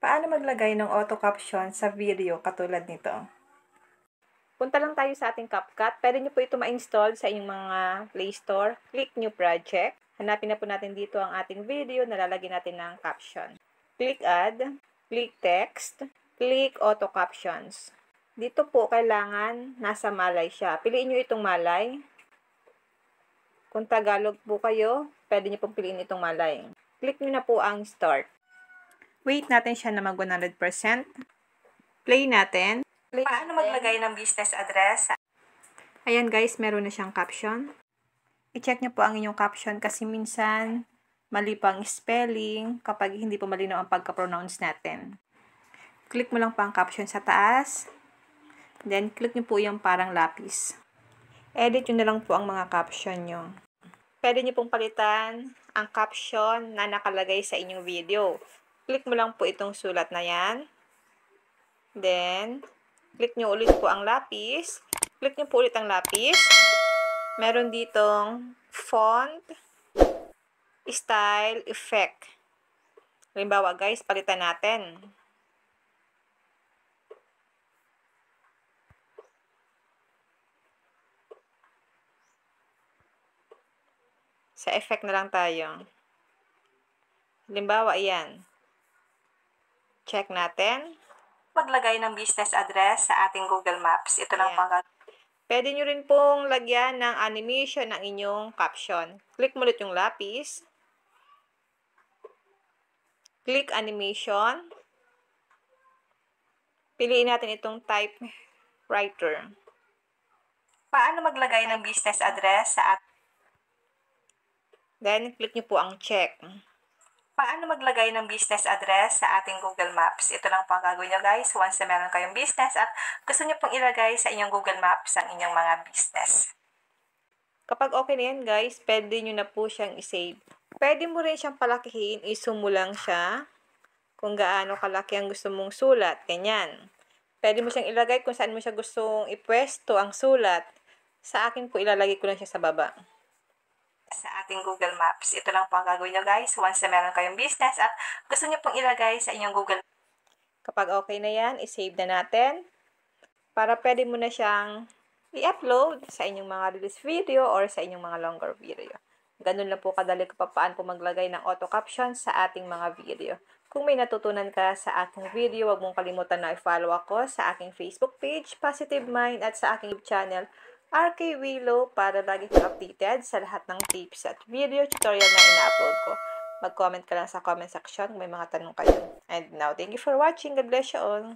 Paano maglagay ng auto caption sa video katulad nito? Punta lang tayo sa ating CapCut. Pwede nyo po ito ma-install sa inyong mga Play Store. Click New Project. Hanapin na po natin dito ang ating video na lalagyan natin ng caption. Click Add, click Text, click Auto Captions. Dito po kailangan nasa Malay siya. Piliin nyo itong Malay. Kung Tagalog po kayo, pwede nyo pong piliin itong Malay. Click nyo na po ang Start. Wait natin siya na mag 100%. Play natin. Paano maglagay ng business address? Ayan guys, meron na siyang caption. I-check nyo po ang inyong caption kasi minsan mali pang spelling kapag hindi po malinaw ang pagka-pronounce natin. Click mo lang po ang caption sa taas. Then, click nyo po yung parang lapis. Edit nyo na lang po ang mga caption nyo. Pwede nyo pong palitan ang caption na nakalagay sa inyong video. Click mo lang po itong sulat na yan. Then, click nyo ulit po ang lapis. Click nyo po ulit ang lapis. Meron ditong font, style, effect. Halimbawa guys, palitan natin. Sa effect na lang tayo. Halimbawa, ayan. Check natin. Maglagay ng business address sa ating Google Maps. Ito lang pang pwede nyo rin pong lagyan ng animation ng inyong caption. Click mo ulit yung lapis. Click animation. Piliin natin itong typewriter. Paano maglagay ng business address sa Then, click nyo po ang check. Paano maglagay ng business address sa ating Google Maps? Ito lang po ang gagawin nyo guys once na meron kayong business at gusto nyo pong ilagay sa inyong Google Maps ang inyong mga business. Kapag okay na yan guys, pwede nyo na po siyang isave. Pwede mo rin siyang palakihin, i-zoom mo lang siya kung gaano kalaki ang gusto mong sulat. Ganyan. Pwede mo siyang ilagay kung saan mo siya gustong ipwesto ang sulat. Sa akin po ilalagay ko lang siya sa baba. Sa ating Google Maps. Ito lang po ang gagawin nyo guys once na meron kayong business at gusto nyo pong ilagay sa inyong Google. Kapag okay na yan, isave na natin para pwede mo na siyang i-upload sa inyong mga release video or sa inyong mga longer video. Ganun lang po kadali kung paano po maglagay ng auto caption sa ating mga video. Kung may natutunan ka sa aking video, huwag mong kalimutan na i-follow ako sa aking Facebook page, Positive Mind, at sa aking YouTube channel, RK Willow, para lagi kang updated sa lahat ng tips at video tutorial na ina-upload ko. Mag-comment ka lang sa comment section kung may mga tanong kayo. And now, thank you for watching. God bless you all.